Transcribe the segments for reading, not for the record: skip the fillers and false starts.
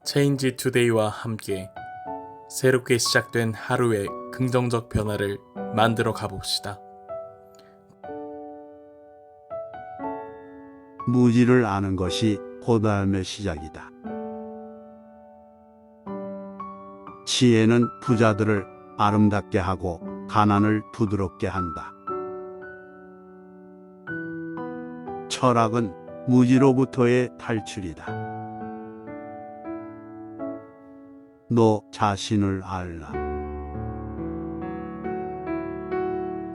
체인지 투데이와 함께 새롭게 시작된 하루의 긍정적 변화를 만들어 가봅시다. 무지를 아는 것이 고달음의 시작이다. 지혜는 부자들을 아름답게 하고 가난을 부드럽게 한다. 철학은 무지로부터의 탈출이다. 너 자신을 알라.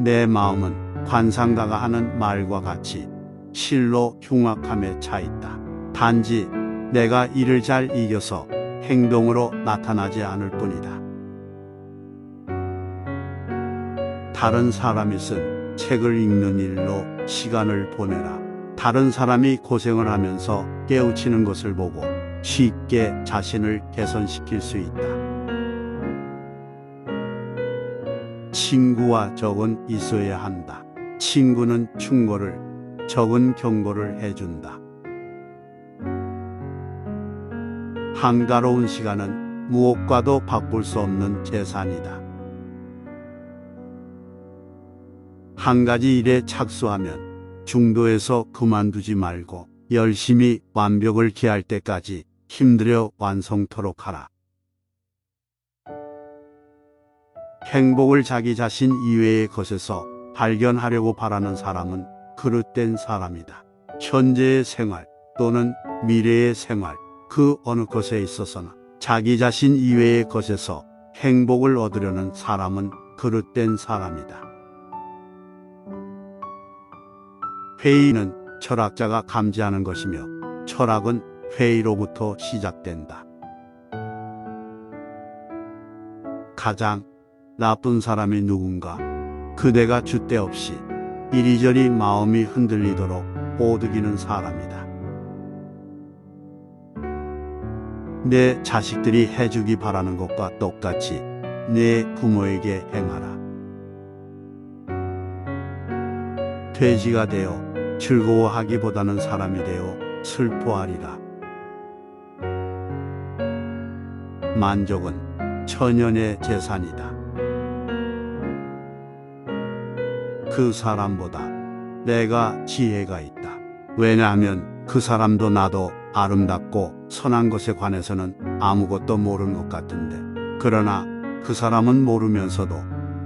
내 마음은 관상가가 하는 말과 같이 실로 흉악함에 차 있다. 단지 내가 이를 잘 이겨서 행동으로 나타나지 않을 뿐이다. 다른 사람이 쓴 책을 읽는 일로 시간을 보내라. 다른 사람이 고생을 하면서 깨우치는 것을 보고 쉽게 자신을 개선시킬 수 있다. 친구와 적은 있어야 한다. 친구는 충고를, 적은 경고를 해준다. 한가로운 시간은 무엇과도 바꿀 수 없는 재산이다. 한 가지 일에 착수하면 중도에서 그만두지 말고 열심히 완벽을 기할 때까지 힘들여 완성토록 하라. 행복을 자기 자신 이외의 것에서 발견하려고 바라는 사람은 그릇된 사람이다. 현재의 생활 또는 미래의 생활 그 어느 것에 있어서나 자기 자신 이외의 것에서 행복을 얻으려는 사람은 그릇된 사람이다. 회의는 철학자가 감지하는 것이며 철학은 회의로부터 시작된다. 가장 나쁜 사람이 누군가? 그대가 줏대 없이 이리저리 마음이 흔들리도록 꼬드기는 사람이다. 내 자식들이 해주기 바라는 것과 똑같이 내 부모에게 행하라. 돼지가 되어 즐거워하기보다는 사람이 되어 슬퍼하리라. 만족은 천연의 재산이다. 그 사람보다 내가 지혜가 있다. 왜냐하면 그 사람도 나도 아름답고 선한 것에 관해서는 아무것도 모르는 것 같은데, 그러나 그 사람은 모르면서도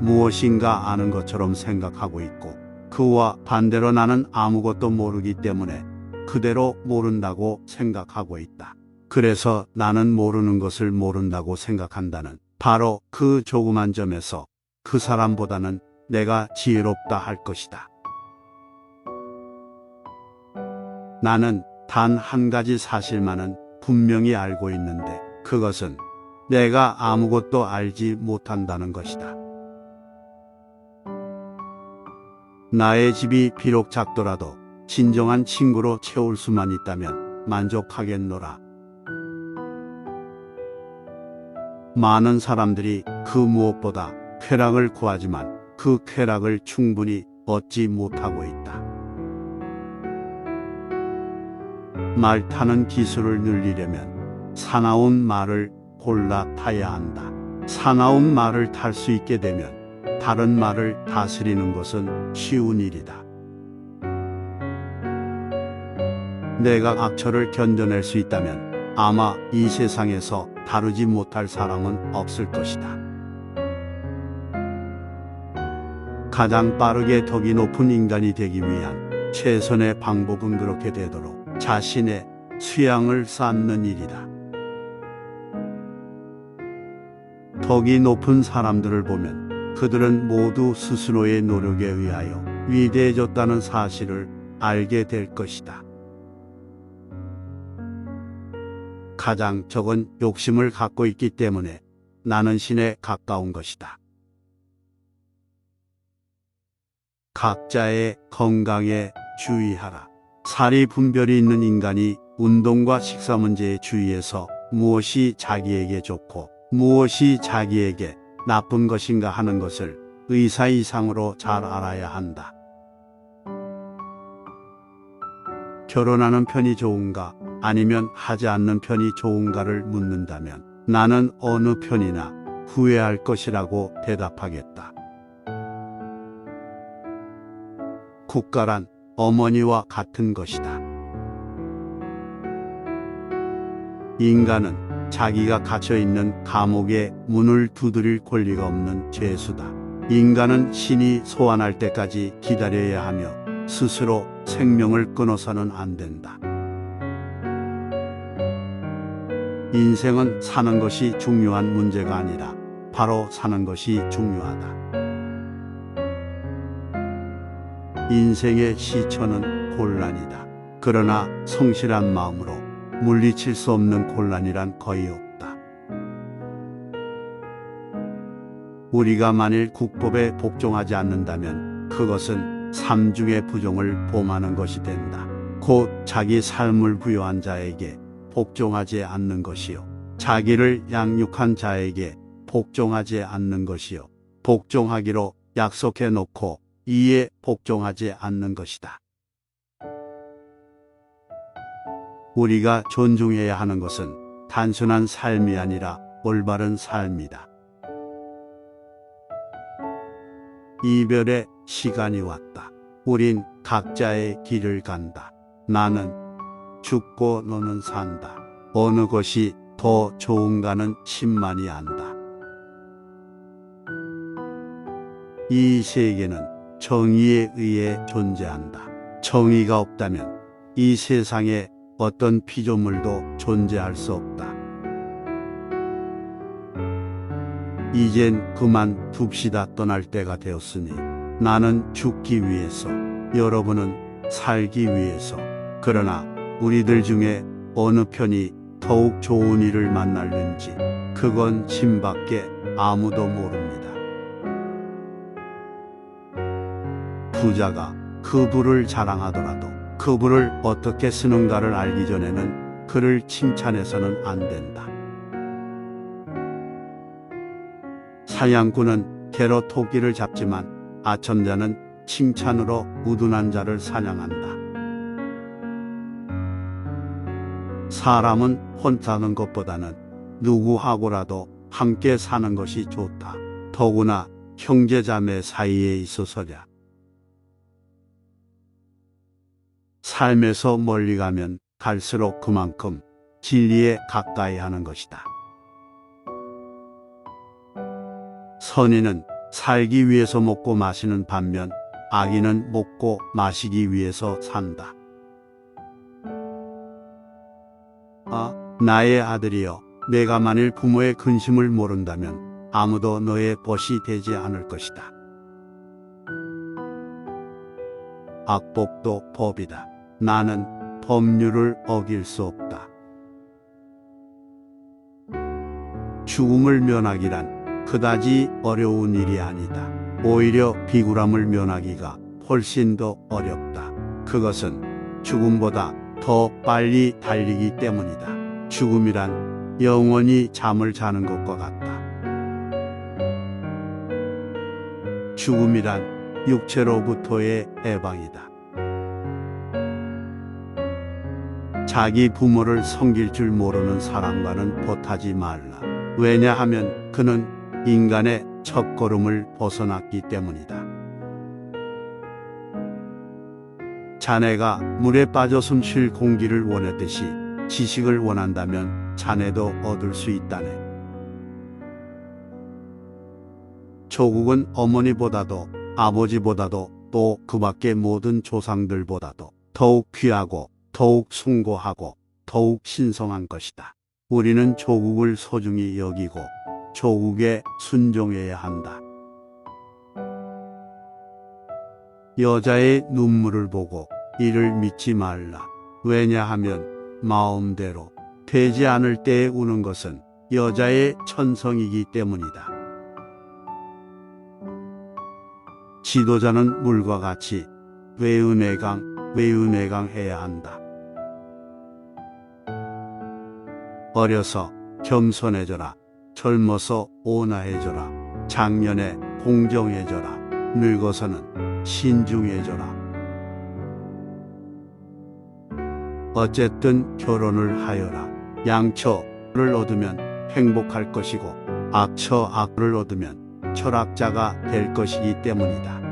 무엇인가 아는 것처럼 생각하고 있고, 그와 반대로 나는 아무것도 모르기 때문에 그대로 모른다고 생각하고 있다. 그래서 나는 모르는 것을 모른다고 생각한다는 바로 그 조그만 점에서 그 사람보다는 내가 지혜롭다 할 것이다. 나는 단 한 가지 사실만은 분명히 알고 있는데 그것은 내가 아무것도 알지 못한다는 것이다. 나의 집이 비록 작더라도 진정한 친구로 채울 수만 있다면 만족하겠노라. 많은 사람들이 그 무엇보다 쾌락을 구하지만 그 쾌락을 충분히 얻지 못하고 있다. 말 타는 기술을 늘리려면 사나운 말을 골라 타야 한다. 사나운 말을 탈 수 있게 되면 다른 말을 다스리는 것은 쉬운 일이다. 내가 악처를 견뎌낼 수 있다면 아마 이 세상에서 다루지 못할 사람은 없을 것이다. 가장 빠르게 덕이 높은 인간이 되기 위한 최선의 방법은 그렇게 되도록 자신의 수양을 쌓는 일이다. 덕이 높은 사람들을 보면 그들은 모두 스스로의 노력에 의하여 위대해졌다는 사실을 알게 될 것이다. 가장 적은 욕심을 갖고 있기 때문에 나는 신에 가까운 것이다. 각자의 건강에 주의하라. 살이 분별이 있는 인간이 운동과 식사 문제에 주의해서 무엇이 자기에게 좋고 무엇이 자기에게 나쁜 것인가 하는 것을 의사 이상으로 잘 알아야 한다. 결혼하는 편이 좋은가 아니면 하지 않는 편이 좋은가를 묻는다면 나는 어느 편이나 후회할 것이라고 대답하겠다. 국가란 어머니와 같은 것이다. 인간은 자기가 갇혀있는 감옥에 문을 두드릴 권리가 없는 죄수다. 인간은 신이 소환할 때까지 기다려야 하며 스스로 생명을 끊어서는 안 된다. 인생은 사는 것이 중요한 문제가 아니라 바로 사는 것이 중요하다. 인생의 시초는 곤란이다. 그러나 성실한 마음으로 물리칠 수 없는 곤란이란 거의 없다. 우리가 만일 국법에 복종하지 않는다면 그것은 삼중의 부종을 범하는 것이 된다. 곧 자기 삶을 부여한 자에게 복종하지 않는 것이요, 자기를 양육한 자에게 복종하지 않는 것이요, 복종하기로 약속해 놓고 이에 복종하지 않는 것이다. 우리가 존중해야 하는 것은 단순한 삶이 아니라 올바른 삶이다. 이별의 시간이 왔다. 우린 각자의 길을 간다. 나는 죽고 너는 산다. 어느 것이 더 좋은가는 신만이 안다. 이 세계는 정의에 의해 존재한다. 정의가 없다면 이 세상에 어떤 피조물도 존재할 수 없다. 이젠 그만 둡시다. 떠날 때가 되었으니 나는 죽기 위해서, 여러분은 살기 위해서. 그러나 우리들 중에 어느 편이 더욱 좋은 일을 만날는지 그건 신밖에 아무도 모릅니다. 부자가 그 부를 자랑하더라도 그 부를 어떻게 쓰는가를 알기 전에는 그를 칭찬해서는 안 된다. 사냥꾼은 개로 토끼를 잡지만 아첨자는 칭찬으로 우둔한 자를 사냥한다. 사람은 혼자 사는 것보다는 누구하고라도 함께 사는 것이 좋다. 더구나 형제자매 사이에 있어서야. 삶에서 멀리 가면 갈수록 그만큼 진리에 가까이 하는 것이다. 선인은 살기 위해서 먹고 마시는 반면 악인은 먹고 마시기 위해서 산다. 나의 아들이여, 내가 만일 부모의 근심을 모른다면 아무도 너의 벗이 되지 않을 것이다. 악법도 법이다. 나는 법률을 어길 수 없다. 죽음을 면하기란 그다지 어려운 일이 아니다. 오히려 비굴함을 면하기가 훨씬 더 어렵다. 그것은 죽음보다 더 빨리 달리기 때문이다. 죽음이란 영원히 잠을 자는 것과 같다. 죽음이란 육체로부터의 해방이다. 자기 부모를 섬길 줄 모르는 사람과는 보타지 말라. 왜냐하면 그는 인간의 첫걸음을 벗어났기 때문이다. 자네가 물에 빠져 숨 쉴 공기를 원했듯이 지식을 원한다면 자네도 얻을 수 있다네. 조국은 어머니보다도 아버지보다도 또 그 밖의 모든 조상들보다도 더욱 귀하고 더욱 숭고하고 더욱 신성한 것이다. 우리는 조국을 소중히 여기고 조국에 순종해야 한다. 여자의 눈물을 보고 이를 믿지 말라. 왜냐하면 마음대로 되지 않을 때에 우는 것은 여자의 천성이기 때문이다. 지도자는 물과 같이 외은외강해야 한다. 어려서 겸손해져라. 젊어서 온화해져라. 장년에 공정해져라. 늙어서는 신중해져라. 어쨌든 결혼을 하여라. 양처를 얻으면 행복할 것이고 악처 악을 얻으면 철학자가 될 것이기 때문이다.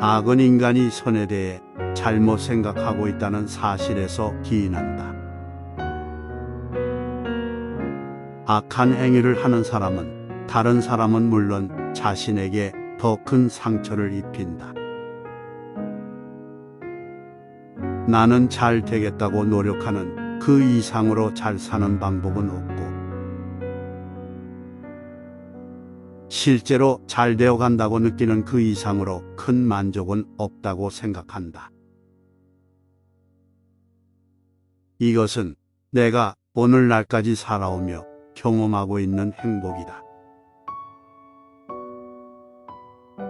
악은 인간이 선에 대해 잘못 생각하고 있다는 사실에서 기인한다. 악한 행위를 하는 사람은 다른 사람은 물론 자신에게 더 큰 상처를 입힌다. 나는 잘 되겠다고 노력하는 그 이상으로 잘 사는 방법은 없고, 실제로 잘 되어 간다고 느끼는 그 이상으로 큰 만족은 없다고 생각한다. 이것은 내가 오늘날까지 살아오며 경험하고 있는 행복이다.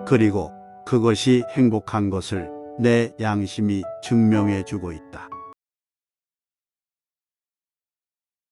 그리고 그것이 행복한 것을 내 양심이 증명해 주고 있다.